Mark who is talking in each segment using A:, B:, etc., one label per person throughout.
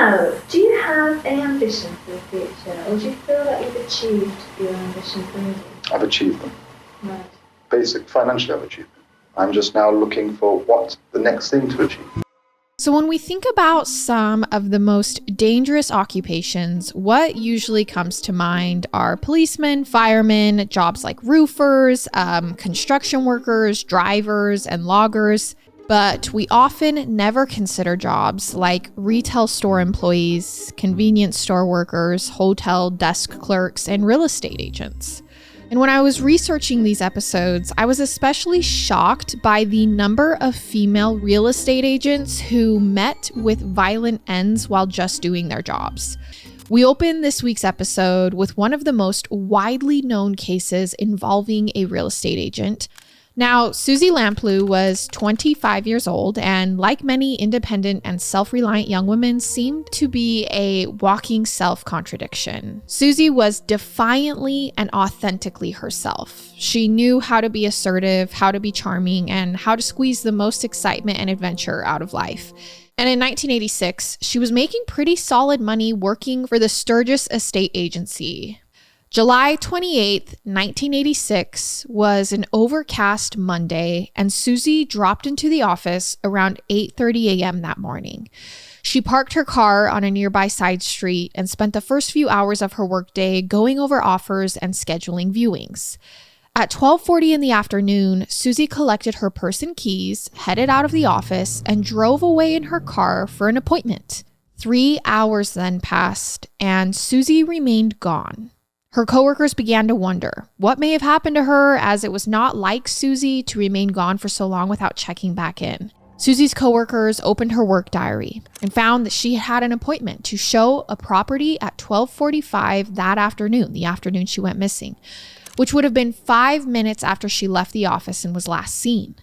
A: Now, do you have any ambition for the future, or do you feel that you've achieved your ambitions already?
B: I've achieved them.
A: Right.
B: Financially, I've achieved them. I'm just now looking for what's the next thing to achieve.
C: So when we think about some of the most dangerous occupations, what usually comes to mind are policemen, firemen, jobs like roofers, construction workers, drivers, and loggers. But we often never consider jobs like retail store employees, convenience store workers, hotel desk clerks, and real estate agents. And when I was researching these episodes, I was especially shocked by the number of female real estate agents who met with violent ends while just doing their jobs. We open this week's episode with one of the most widely known cases involving a real estate agent. Now, Susie Lamplugh was 25 years old, and like many independent and self-reliant young women, seemed to be a walking self-contradiction. Susie was defiantly and authentically herself. She knew how to be assertive, how to be charming, and how to squeeze the most excitement and adventure out of life. And in 1986, she was making pretty solid money working for the Sturgis Estate Agency. July 28th, 1986 was an overcast Monday, and Susie dropped into the office around 8:30 a.m. that morning. She parked her car on a nearby side street and spent the first few hours of her workday going over offers and scheduling viewings. At 12:40 in the afternoon, Susie collected her purse and keys, headed out of the office, and drove away in her car for an appointment. 3 hours then passed, and Susie remained gone. Her coworkers began to wonder what may have happened to her, as it was not like Susie to remain gone for so long without checking back in. Susie's coworkers opened her work diary and found that she had an appointment to show a property at 12:45 that afternoon, the afternoon she went missing, which would have been 5 minutes after she left the office and was last seen.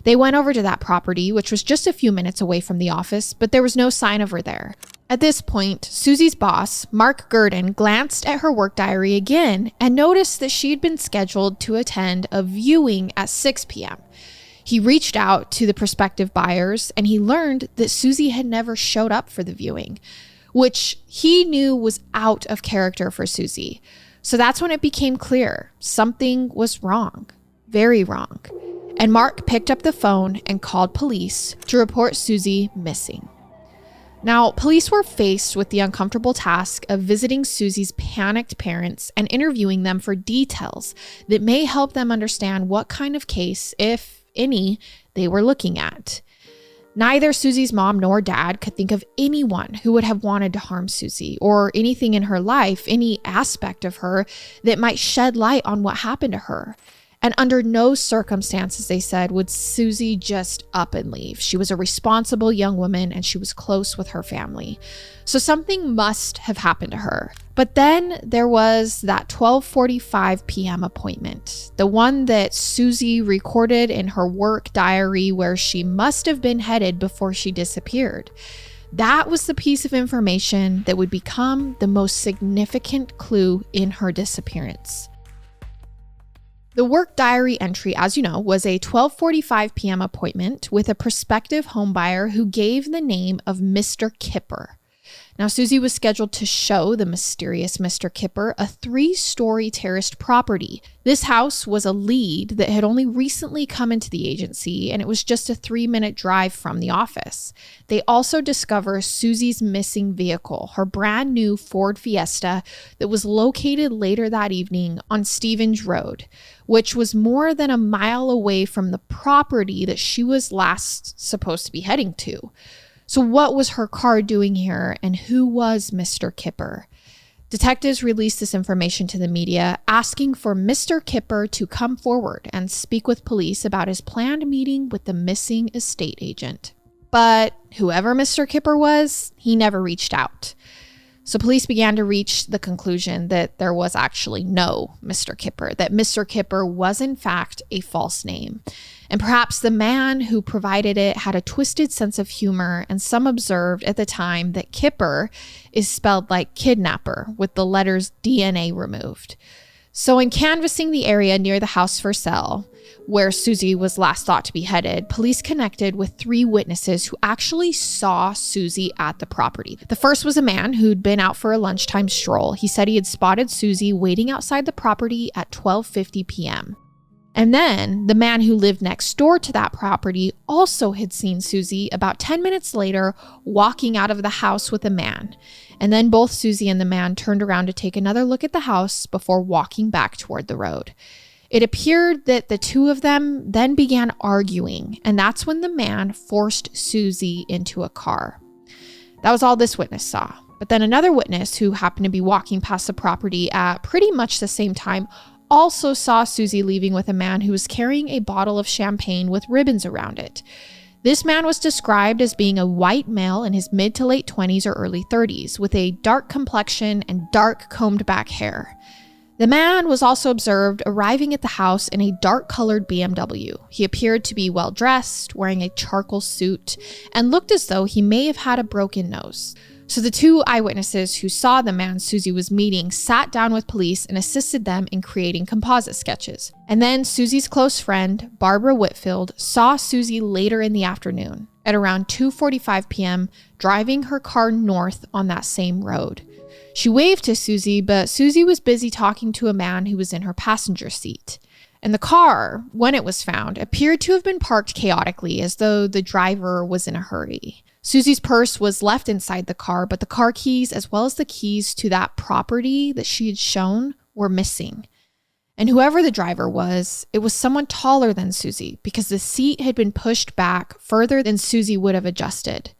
C: They went over to that property, which was just a few minutes away from the office, but there was no sign of her there. At this point, Susie's boss, Mark Gurdon, glanced at her work diary again and noticed that she'd been scheduled to attend a viewing at 6 p.m. He reached out to the prospective buyers, and he learned that Susie had never showed up for the viewing, which he knew was out of character for Susie. So that's when it became clear something was wrong, very wrong. And Mark picked up the phone and called police to report Susie missing. Now, police were faced with the uncomfortable task of visiting Susie's panicked parents and interviewing them for details that may help them understand what kind of case, if any, they were looking at. Neither Susie's mom nor dad could think of anyone who would have wanted to harm Susie, or anything in her life, any aspect of her that might shed light on what happened to her. And under no circumstances, they said, would Susie just up and leave. She was a responsible young woman and she was close with her family. So something must have happened to her. But then there was that 12:45 p.m. appointment, the one that Susie recorded in her work diary where she must have been headed before she disappeared. That was the piece of information that would become the most significant clue in her disappearance. The work diary entry, as you know, was a 12:45 p.m. appointment with a prospective homebuyer who gave the name of Mr. Kipper. Now, Susie was scheduled to show the mysterious Mr. Kipper a 3-story terraced property. This house was a lead that had only recently come into the agency, and it was just a 3-minute drive from the office. They also discover Susie's missing vehicle, her brand new Ford Fiesta that was located later that evening on Stevens Road, which was more than a mile away from the property that she was last supposed to be heading to. So what was her car doing here, and who was Mr. Kipper? Detectives released this information to the media, asking for Mr. Kipper to come forward and speak with police about his planned meeting with the missing estate agent. But whoever Mr. Kipper was, he never reached out. So police began to reach the conclusion that there was actually no Mr. Kipper, that Mr. Kipper was in fact a false name. And perhaps the man who provided it had a twisted sense of humor, and some observed at the time that Kipper is spelled like kidnapper with the letters DNA removed. So in canvassing the area near the house for sale, where Susie was last thought to be headed, police connected with 3 witnesses who actually saw Susie at the property. The first was a man who'd been out for a lunchtime stroll. He said he had spotted Susie waiting outside the property at 12:50 p.m. And then the man who lived next door to that property also had seen Susie about 10 minutes later walking out of the house with a man. And then both Susie and the man turned around to take another look at the house before walking back toward the road. It appeared that the two of them then began arguing, and that's when the man forced Susie into a car. That was all this witness saw. But then another witness who happened to be walking past the property at pretty much the same time also saw Susie leaving with a man who was carrying a bottle of champagne with ribbons around it. This man was described as being a white male in his mid to late 20s or early 30s with a dark complexion and dark combed back hair. The man was also observed arriving at the house in a dark-colored BMW. He appeared to be well-dressed, wearing a charcoal suit, and looked as though he may have had a broken nose. So the 2 eyewitnesses who saw the man Susie was meeting sat down with police and assisted them in creating composite sketches. And then Susie's close friend, Barbara Whitfield, saw Susie later in the afternoon at around 2:45 p.m. driving her car north on that same road. She waved to Susie, but Susie was busy talking to a man who was in her passenger seat. And the car, when it was found, appeared to have been parked chaotically as though the driver was in a hurry. Susie's purse was left inside the car, but the car keys, as well as the keys to that property that she had shown, were missing. And whoever the driver was, it was someone taller than Susie because the seat had been pushed back further than Susie would have adjusted.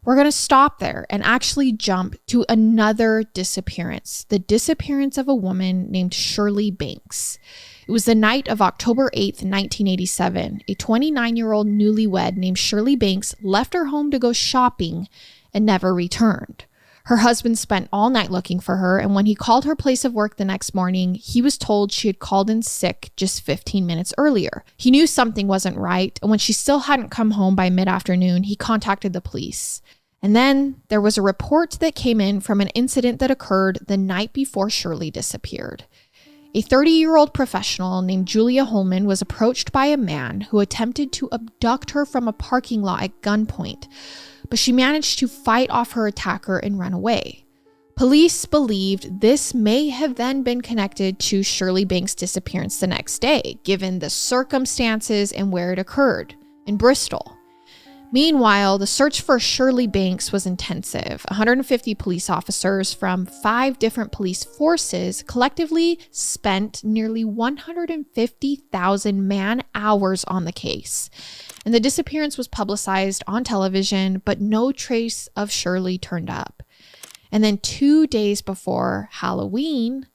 C: We're going to stop there and actually jump to another disappearance, the disappearance of a woman named Shirley Banks. It was the night of October 8th, 1987. A 29-year-old newlywed named Shirley Banks left her home to go shopping and never returned. Her husband spent all night looking for her, and when he called her place of work the next morning, he was told she had called in sick just 15 minutes earlier. He knew something wasn't right, and when she still hadn't come home by mid-afternoon, he contacted the police. And then there was a report that came in from an incident that occurred the night before Shirley disappeared. A 30-year-old professional named Julia Holman was approached by a man who attempted to abduct her from a parking lot at gunpoint, but she managed to fight off her attacker and run away. Police believed this may have then been connected to Shirley Banks' disappearance the next day, given the circumstances and where it occurred, in Bristol. Meanwhile, the search for Shirley Banks was intensive. 150 police officers from 5 different police forces collectively spent nearly 150,000 man-hours on the case. And the disappearance was publicized on television, but no trace of Shirley turned up. And then 2 days before Halloween,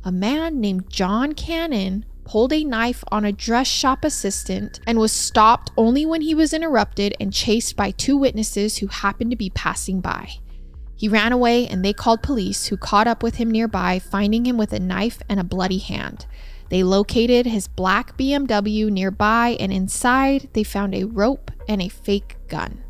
C: a man named John Cannon pulled a knife on a dress shop assistant and was stopped only when he was interrupted and chased by 2 witnesses who happened to be passing by. He ran away and they called police, who caught up with him nearby, finding him with a knife and a bloody hand. They located his black BMW nearby, and inside they found a rope and a fake gun.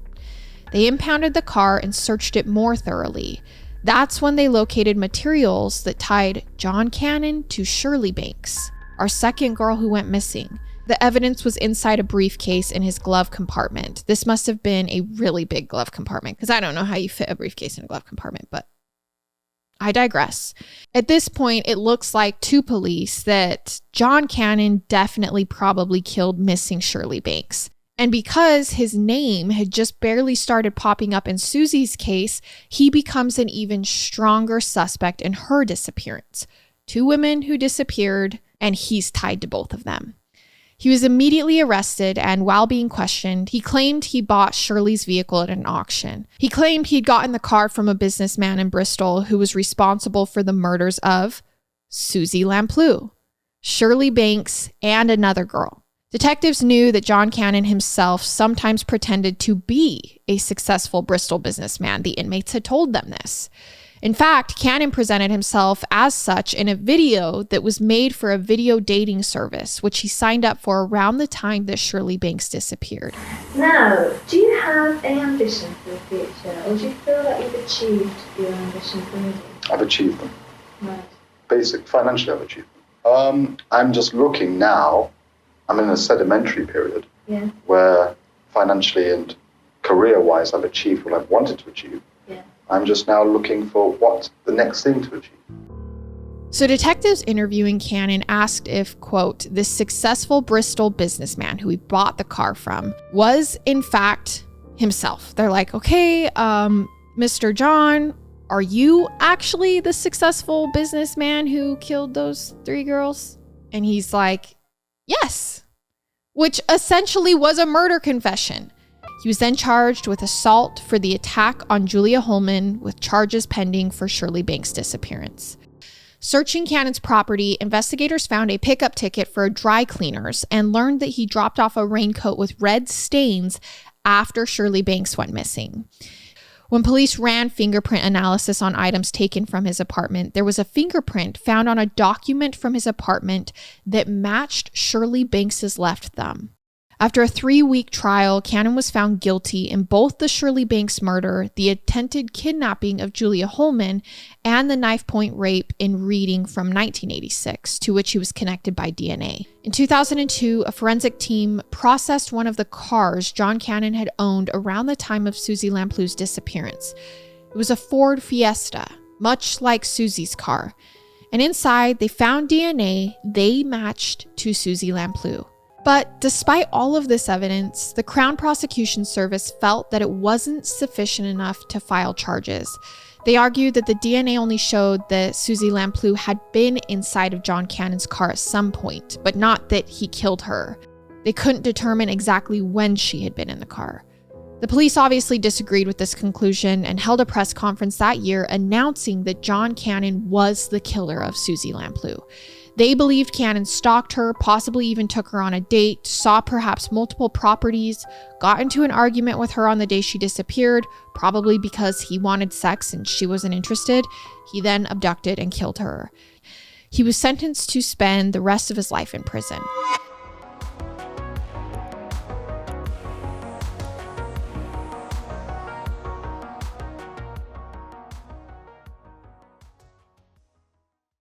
C: They impounded the car and searched it more thoroughly. That's when they located materials that tied John Cannon to Shirley Banks, our second girl who went missing. The evidence was inside a briefcase in his glove compartment. This must have been a really big glove compartment, because I don't know how you fit a briefcase in a glove compartment, but I digress. At this point, it looks like to police that John Cannon definitely probably killed missing Shirley Banks. And because his name had just barely started popping up in Susie's case, he becomes an even stronger suspect in her disappearance. 2 women who disappeared, and he's tied to both of them. He was immediately arrested, and while being questioned, he claimed he bought Shirley's vehicle at an auction. He claimed he'd gotten the car from a businessman in Bristol who was responsible for the murders of Susie Lamplugh, Shirley Banks, and another girl. Detectives knew that John Cannon himself sometimes pretended to be a successful Bristol businessman. The inmates had told them this. In fact, Cannon presented himself as such in a video that was made for a video dating service, which he signed up for around the time that Shirley Banks disappeared.
A: Now, do you have any ambition for the future, or do you feel that you've achieved your ambitions already?
B: I've achieved them.
A: Right.
B: Financially I've achieved them. I'm just looking now. I'm in a sedimentary period
A: Yeah.
B: where financially and career-wise I've achieved what I've wanted to achieve.
A: Yeah.
B: I'm just now looking for what's the next thing to achieve.
C: So detectives interviewing Cannon asked if, quote, this successful Bristol businessman who he bought the car from was in fact himself. They're like, okay, Mr. John, are you actually the successful businessman who killed those 3 girls? And he's like, yes, which essentially was a murder confession. He was then charged with assault for the attack on Julia Holman, with charges pending for Shirley Banks' disappearance. Searching Cannon's property, investigators found a pickup ticket for a dry cleaners and learned that he dropped off a raincoat with red stains after Shirley Banks went missing. When police ran fingerprint analysis on items taken from his apartment, there was a fingerprint found on a document from his apartment that matched Shirley Banks' left thumb. After a 3-week trial, Cannon was found guilty in both the Shirley Banks murder, the attempted kidnapping of Julia Holman, and the knife-point rape in Reading from 1986, to which he was connected by DNA. In 2002, a forensic team processed one of the cars John Cannon had owned around the time of Susie Lamplou's disappearance. It was a Ford Fiesta, much like Susie's car. And inside, they found DNA they matched to Susie Lamplou. But despite all of this evidence, the Crown Prosecution Service felt that it wasn't sufficient enough to file charges. They argued that the DNA only showed that Susie Lamplou had been inside of John Cannon's car at some point, but not that he killed her. They couldn't determine exactly when she had been in the car. The police obviously disagreed with this conclusion and held a press conference that year announcing that John Cannon was the killer of Susie Lamplou. They believed Cannon stalked her, possibly even took her on a date, saw perhaps multiple properties, got into an argument with her on the day she disappeared, probably because he wanted sex and she wasn't interested. He then abducted and killed her. He was sentenced to spend the rest of his life in prison.